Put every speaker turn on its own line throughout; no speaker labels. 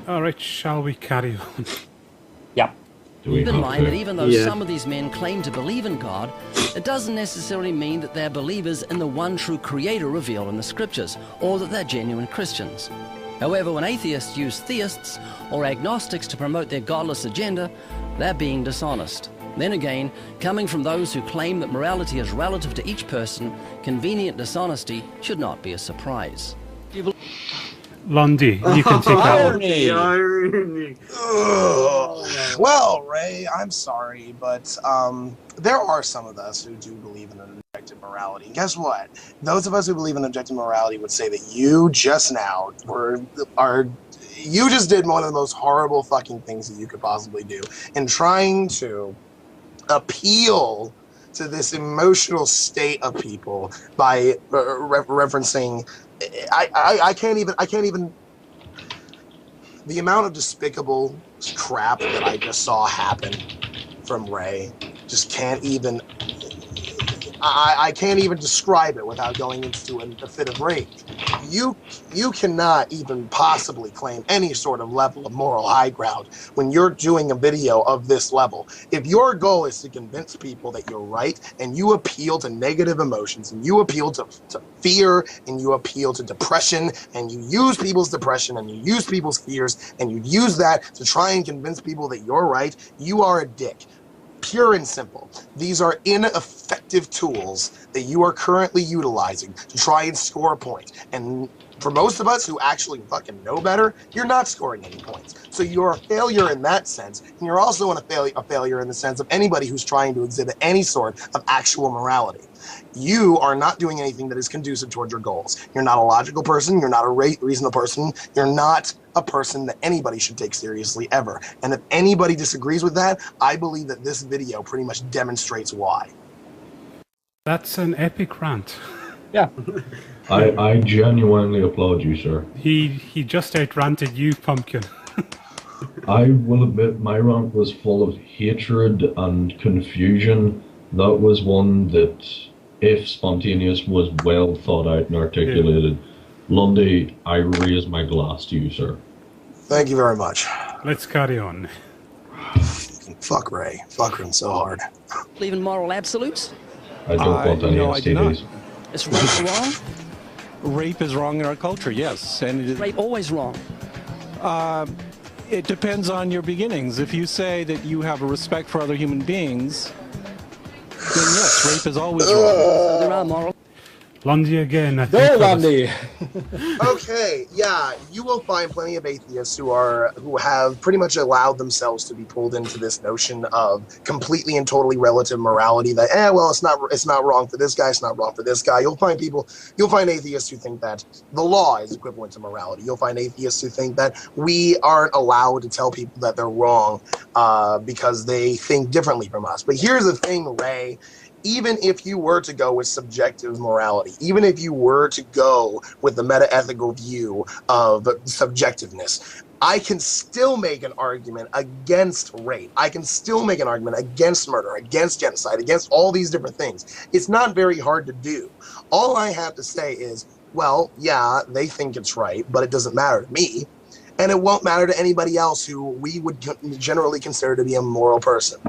All right, shall we carry on?
Yep.
Keep in mind that even though some of these men claim to believe in God, it doesn't necessarily mean that they're believers in the one true creator revealed in the scriptures, or that they're genuine Christians. However, when atheists use theists or agnostics to promote their godless agenda, they're being dishonest. Then again, coming from those who claim that morality is relative to each person, convenient dishonesty should not be a surprise.
Lundy, you can take that one.
Irony.
Well, Ray, I'm sorry, but there are some of us who do believe in an objective morality. And guess what? Those of us who believe in objective morality would say that you just now you just did one of the most horrible fucking things that you could possibly do in trying to appeal to this emotional state of people by referencing. I can't even. The amount of despicable crap that I just saw happen from Ray just can't even. I can't even describe it without going into a fit of rage. You cannot even possibly claim any sort of level of moral high ground when you're doing a video of this level. If your goal is to convince people that you're right, and you appeal to negative emotions, and you appeal to fear, and you appeal to depression, and you use people's depression, and you use people's fears, and you use that to try and convince people that you're right, you are a dick. Pure and simple. These are ineffective tools that you are currently utilizing to try and score a point. And for most of us who actually fucking know better, you're not scoring any points. So you're a failure in that sense. And you're also a failure in the sense of anybody who's trying to exhibit any sort of actual morality. You are not doing anything that is conducive towards your goals. You're not a logical person. You're not a reasonable person. You're not a person that anybody should take seriously ever. And if anybody disagrees with that, I believe that this video pretty much demonstrates why.
That's an epic rant.
Yeah.
I genuinely applaud you, sir.
He just out-ranted you, Pumpkin.
I will admit my rant was full of hatred and confusion. That was one that, if spontaneous, was well thought out and articulated. Yeah. Lundy, I raise my glass to you, sir.
Thank you very much.
Let's carry on.
Fuck Ray. Fuck him so hard.
Believe in moral absolutes?
I don't want any STDs.
Is rape wrong?
Rape is wrong in our culture, yes. And it is
rape always wrong?
It depends on your beginnings. If you say that you have a respect for other human beings, then yes, rape is always wrong.
So there are moral.
Lundy again.
Go, Lundy.
Okay, yeah, you will find plenty of atheists who have pretty much allowed themselves to be pulled into this notion of completely and totally relative morality. That well, it's not wrong for this guy, it's not wrong for this guy. You'll find atheists who think that the law is equivalent to morality. You'll find atheists who think that we aren't allowed to tell people that they're wrong because they think differently from us. But here's the thing, Ray. Even if you were to go with subjective morality, even if you were to go with the meta-ethical view of subjectiveness, I can still make an argument against rape. I can still make an argument against murder, against genocide, against all these different things. It's not very hard to do. All I have to say is, well, yeah, they think it's right, but it doesn't matter to me. And it won't matter to anybody else who we would generally consider to be a moral person.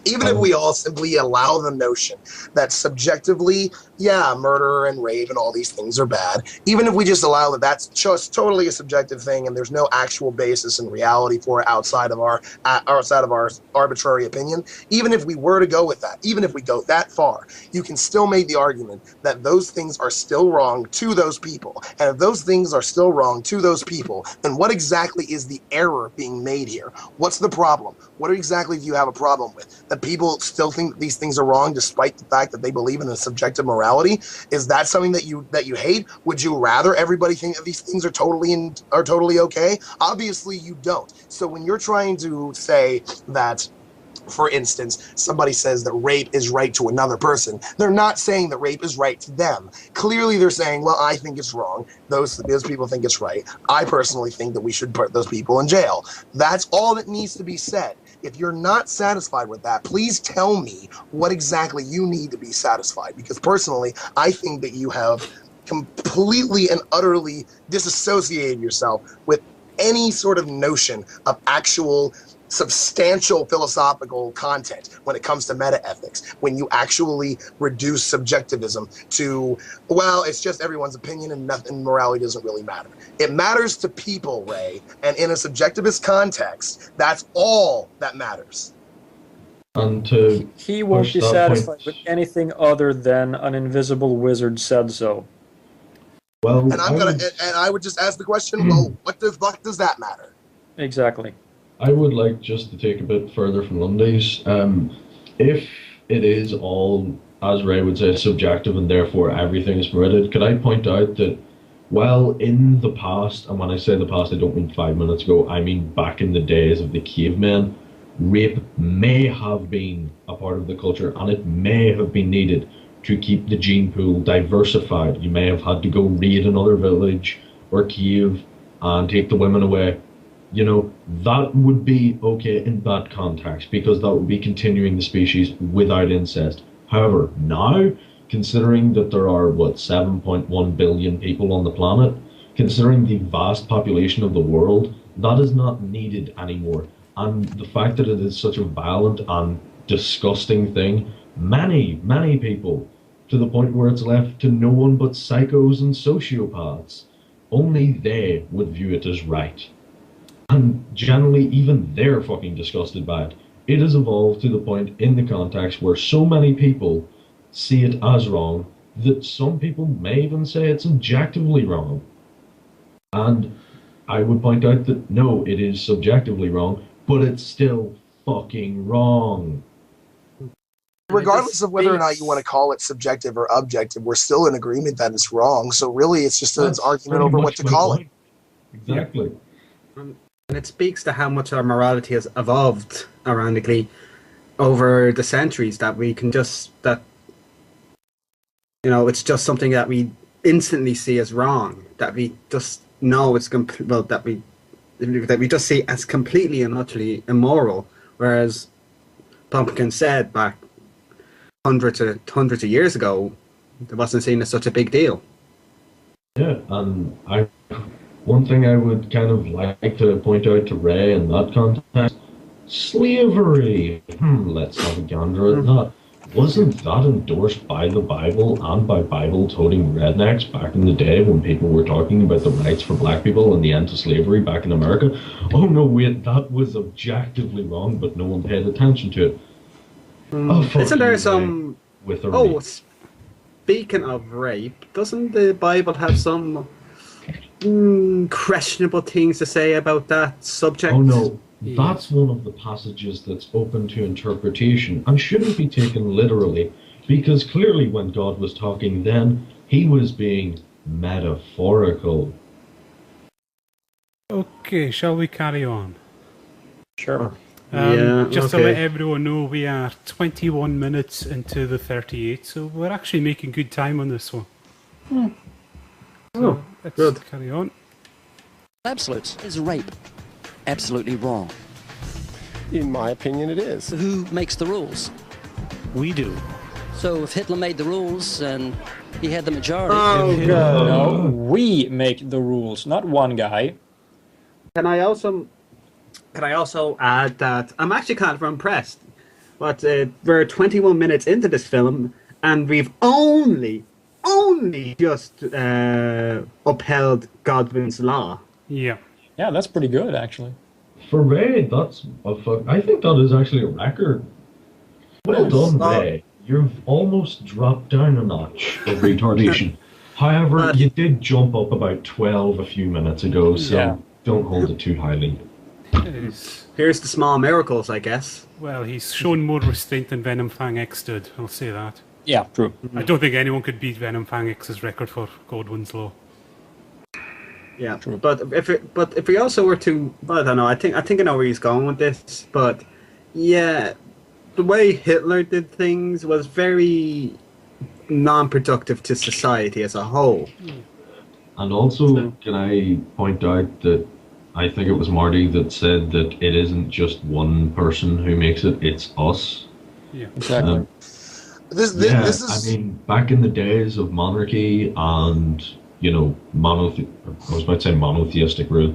Even if we all simply allow the notion that subjectively, yeah, murder and rape and all these things are bad, even if we just allow that that's just totally a subjective thing and there's no actual basis in reality for it outside of our arbitrary opinion, even if we were to go with that, even if we go that far, you can still make the argument that those things are still wrong to those people. And if those things are still wrong to those people, then what exactly is the error being made here? What's the problem? What exactly do you have a problem with? That people still think that these things are wrong despite the fact that they believe in a subjective morality? Is that something that you hate? Would you rather everybody think that these things are totally okay? Obviously you don't. So when you're trying to say that, for instance, somebody says that rape is right to another person, they're not saying that rape is right to them. Clearly they're saying, well, I think it's wrong. Those people think it's right. I personally think that we should put those people in jail. That's all that needs to be said. If you're not satisfied with that, please tell me what exactly you need to be satisfied. Because personally, I think that you have completely and utterly disassociated yourself with any sort of notion of actual substantial philosophical content when it comes to meta-ethics, when you actually reduce subjectivism to, well, it's just everyone's opinion and nothing, morality doesn't really matter. It matters to people, Ray, and in a subjectivist context, that's all that matters.
And to
He won't
push
be
that
satisfied
point-
with anything other than an invisible wizard said so.
Well,
And I would just ask the question, well, what the fuck does that matter?
Exactly.
I would like just to take a bit further from Lundy's. If it is all, as Ray would say, subjective and therefore everything is permitted, could I point out that, well, in the past, and when I say the past, I don't mean 5 minutes ago, I mean back in the days of the cavemen, rape may have been a part of the culture and it may have been needed to keep the gene pool diversified. You may have had to go raid another village or cave and take the women away. You know, that would be okay in that context because that would be continuing the species without incest. However, now, considering that there are, 7.1 billion people on the planet, considering the vast population of the world, that is not needed anymore. And the fact that it is such a violent and disgusting thing, many, many people, to the point where it's left to no one but psychos and sociopaths, only they would view it as right. And generally, even they're fucking disgusted by it. It has evolved to the point in the context where so many people see it as wrong that some people may even say it's objectively wrong. And I would point out that no, it is subjectively wrong, but it's still fucking wrong.
Regardless of whether or not you want to call it subjective or objective, we're still in agreement that it's wrong. So really, it's just an argument over what to call it.
Exactly.
And it speaks to how much our morality has evolved, ironically, over the centuries, that we can just, it's just something that we instantly see as wrong, that we just know it's, that we just see as completely and utterly immoral, whereas Pumpkin said back hundreds of years ago, it wasn't seen as such a big deal.
Yeah, and one thing I would kind of like to point out to Ray in that context, slavery. Let's have a gander at that. Wasn't that endorsed by the Bible and by Bible-toting rednecks back in the day when people were talking about the rights for black people and the end to slavery back in America? Oh no, wait, that was objectively wrong, but no one paid attention to it.
Isn't there some...
With a
speaking of rape, doesn't the Bible have some questionable things to say about that subject?
Oh no, that's one of the passages that's open to interpretation and shouldn't be taken literally, because clearly when God was talking then, he was being metaphorical.
Okay, shall we carry on?
Sure.
Just to let everyone know, we are 21 minutes into the 38, so we're actually making good time on this one. So let's carry on.
Absolutes is rape. Absolutely wrong.
In my opinion, it is.
Who makes the rules?
We do.
So if Hitler made the rules and he had the majority...
No, we make the rules, not one guy.
Can I also add that I'm actually kind of impressed. But we're 21 minutes into this film, and we've only just upheld Godwin's law.
Yeah.
Yeah, that's pretty good, actually.
For Ray, I think that is actually a record. Well done, Ray. You've almost dropped down a notch of retardation. However, you did jump up about 12 a few minutes ago, so don't hold it too highly.
Here's the small miracles, I guess.
Well, he's shown more restraint than Venom Fang X did, I'll say that.
Yeah, true.
I don't think anyone could beat Venom Fang X's record for Godwin's Law.
Yeah, true. But if we also were to, I don't know. I think I know where he's going with this. But yeah, the way Hitler did things was very non-productive to society as a whole.
And also, can I point out that I think it was Marty that said that it isn't just one person who makes it; it's us.
Yeah,
exactly.
This is.
I mean, back in the days of monarchy and, you know, monotheistic rule,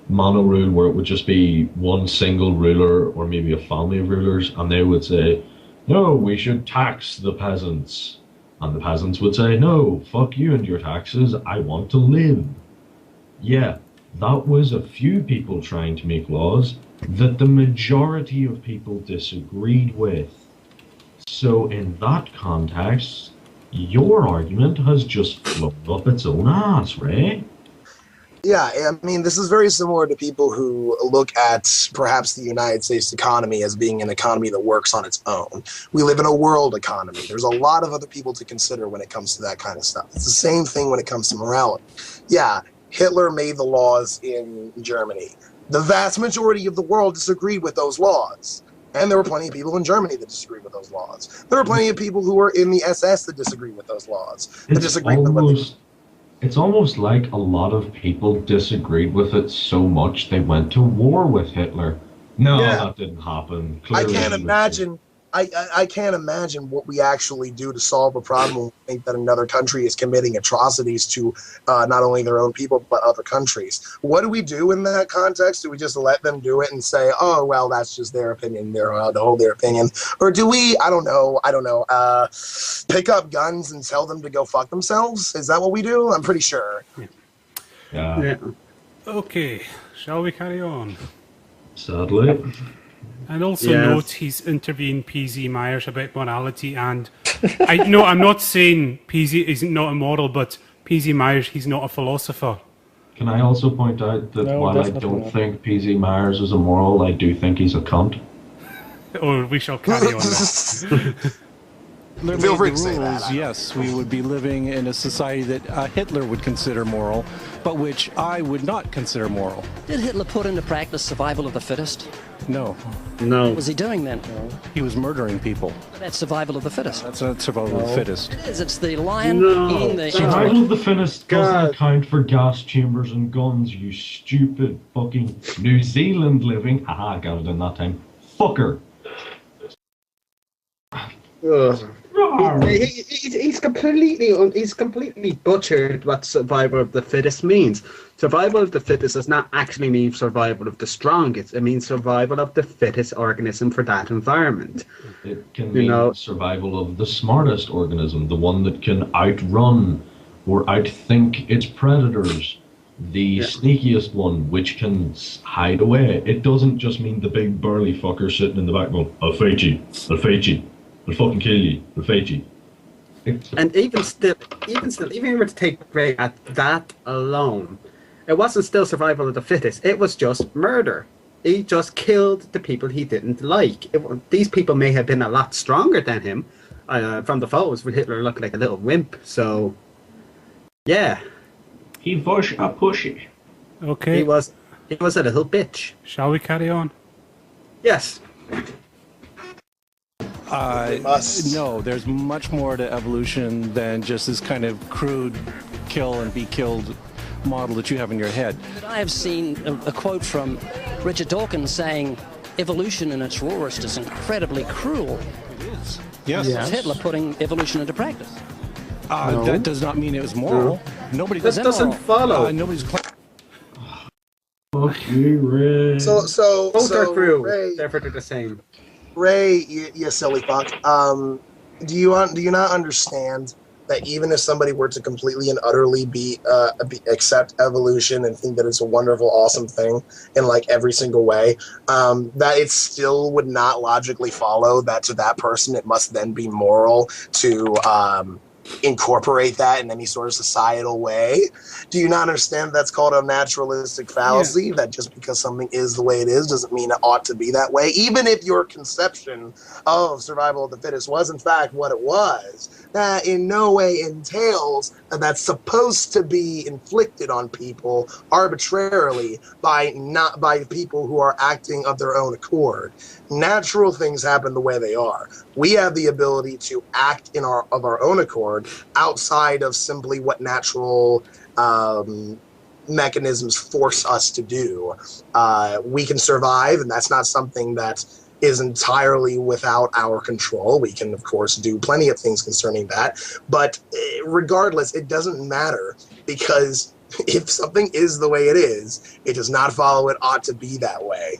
mono rule where it would just be one single ruler or maybe a family of rulers, and they would say, no, we should tax the peasants. And the peasants would say, no, fuck you and your taxes, I want to live. Yeah, that was a few people trying to make laws that the majority of people disagreed with. So in that context, your argument has just flown up its own ass, Ray.
Yeah, I mean, this is very similar to people who look at perhaps the United States economy as being an economy that works on its own. We live in a world economy. There's a lot of other people to consider when it comes to that kind of stuff. It's the same thing when it comes to morality. Yeah, Hitler made the laws in Germany. The vast majority of the world disagreed with those laws. And there were plenty of people in Germany that disagreed with those laws. There were plenty of people who were in the SS that disagreed with those laws.
It's almost like a lot of people disagreed with it so much they went to war with Hitler. No, that didn't happen. Clearly,
I can't imagine what we actually do to solve a problem when we think that another country is committing atrocities to not only their own people but other countries. What do we do in that context? Do we just let them do it and say, oh, well, that's just their opinion, they're allowed to hold their opinion? Or do we, I don't know, pick up guns and tell them to go fuck themselves? Is that what we do? I'm pretty sure.
Yeah.
Okay, shall we carry on?
Sadly.
And also note he's interviewing PZ Myers about morality, and I'm not saying PZ is not immoral, but PZ Myers, he's not a philosopher.
Can I also point out that while I don't think PZ Myers is immoral, I do think he's a cunt?
Or we shall carry on that.
Feel free to say that.
Yes, we would be living in a society that Hitler would consider moral, but which I would not consider moral.
Did Hitler put into practice survival of the fittest?
No.
What was he doing then?
He was murdering people.
That's survival of the fittest.
That's not survival of the fittest.
It is. It's the lion eating the...
Survival of the fittest doesn't count for gas chambers and guns, you stupid fucking New Zealand living. Haha, I got it in that time. Fucker.
He's completely butchered what survival of the fittest means. Survival of the fittest does not actually mean survival of the strongest. It means survival of the fittest organism for that environment.
It can mean survival of the smartest organism, the one that can outrun or outthink its predators. The sneakiest one, which can hide away. It doesn't just mean the big burly fucker sitting in the back going, I'll fight you, I'll fucking kill you, I'll fight you.
And even if you were to take Ray at that alone, it wasn't still survival of the fittest. It was just murder. He just killed the people he didn't like. These people may have been a lot stronger than him. From the photos, with Hitler looking like a little wimp. So, yeah.
He was a pussy.
Okay.
He was a little bitch.
Shall we carry on?
Yes.
No, there's much more to evolution than just this kind of crude kill and be killed model that you have in your head.
I have seen a quote from Richard Dawkins saying, evolution in its rawest is incredibly cruel.
It is. Yes.
Hitler putting evolution into practice.
That does not mean it was moral. Nobody
that doesn't follow.
Nobody's.
Fuck you, Ray.
So
both are true.
Ray,
therefore they're the same.
Ray, you silly fuck. Do you not understand that even if somebody were to completely and utterly accept evolution and think that it's a wonderful, awesome thing in like every single way, that it still would not logically follow that to that person it must then be moral to incorporate that in any sort of societal way? Do you not understand that's called a naturalistic fallacy? That just because something is the way it is doesn't mean it ought to be that way, even if your conception of survival of the fittest was in fact what it was. That in no way entails that that's supposed to be inflicted on people arbitrarily by people who are acting of their own accord. Natural things happen the way they are. We have the ability to act of our own accord outside of simply what natural mechanisms force us to do. We can survive, and that's not something that is entirely without our control. We can, of course, do plenty of things concerning that. But regardless, it doesn't matter, because If something is the way it is, it does not follow it ought to be that way.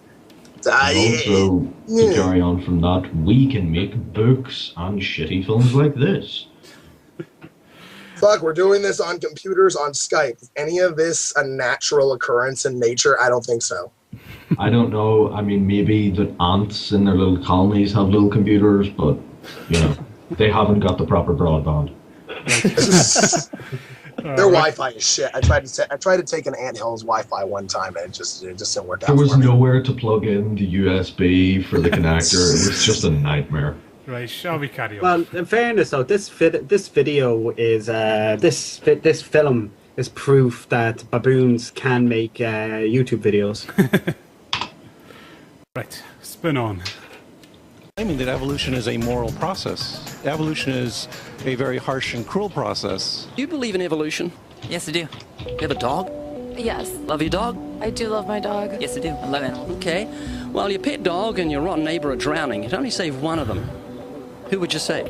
And also, to carry on from that, we can make books and shitty films like this.
Fuck, we're doing this on computers, on Skype. Is any of this a natural occurrence in nature? I don't think so.
I don't know. I mean, maybe the ants in their little colonies have little computers, but, you know, they haven't got the proper broadband.
Their Wi-Fi is shit. I tried to take an anthill's Wi-Fi one time, and it just didn't work out.
There was
for me.
nowhere to plug in the USB for the connector. It was just a nightmare.
Right, shall we carry on?
Well, in fairness, though, this video is this film is proof that baboons can make YouTube videos.
Right, spin on.
Claiming that evolution is a moral process. Evolution is a very harsh and cruel process.
Do you believe in evolution?
Yes, I do.
You have a dog?
Yes.
Love your dog?
I do love my dog. Yes, I do. I love animals.
Okay. Well, your pet dog and your rotten neighbor are drowning. You'd only save one of them. Who would you save?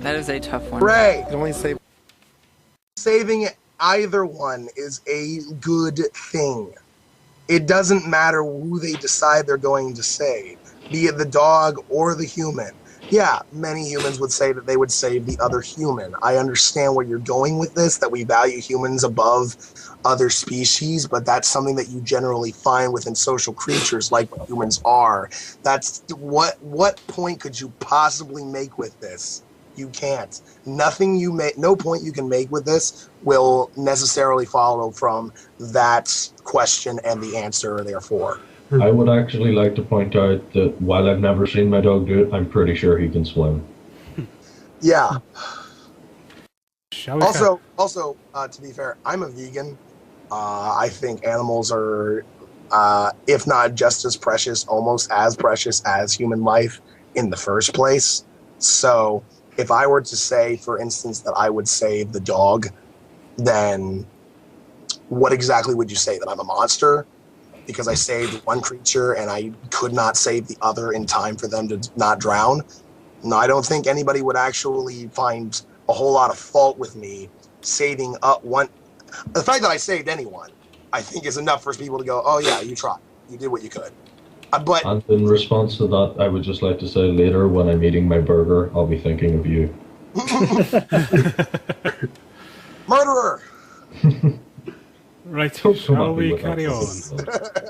That is a tough one.
Ray,
You only say
saving either one is a good thing. It doesn't matter who they decide they're going to save, be it the dog or the human. Yeah, many humans would say that they would save the other human. I understand where you're going with this, that we value humans above other species, but that's something that you generally find within social creatures like what humans are. That's what point could you possibly make with this? You can't. No point you can make with this will necessarily follow from that question and the answer, therefore.
I would actually like to point out that while I've never seen my dog do it, I'm pretty sure he can swim.
Yeah.
Shall we
Also, to be fair, I'm a vegan. I think animals are, if not just as precious, almost as precious as human life in the first place. So if I were to say, for instance, that I would save the dog, then what exactly would you say? That I'm a monster because I saved one creature and I could not save the other in time for them to not drown? No, I don't think anybody would actually find a whole lot of fault with me saving up one. The fact that I saved anyone, I think, is enough for people to go, oh yeah, you tried. You did what you could. But
And in response to that, I would just like to say later when I'm eating my burger, I'll be thinking of you.
Murderer!
Right,
Come
shall
on,
we
with
carry
that.
on?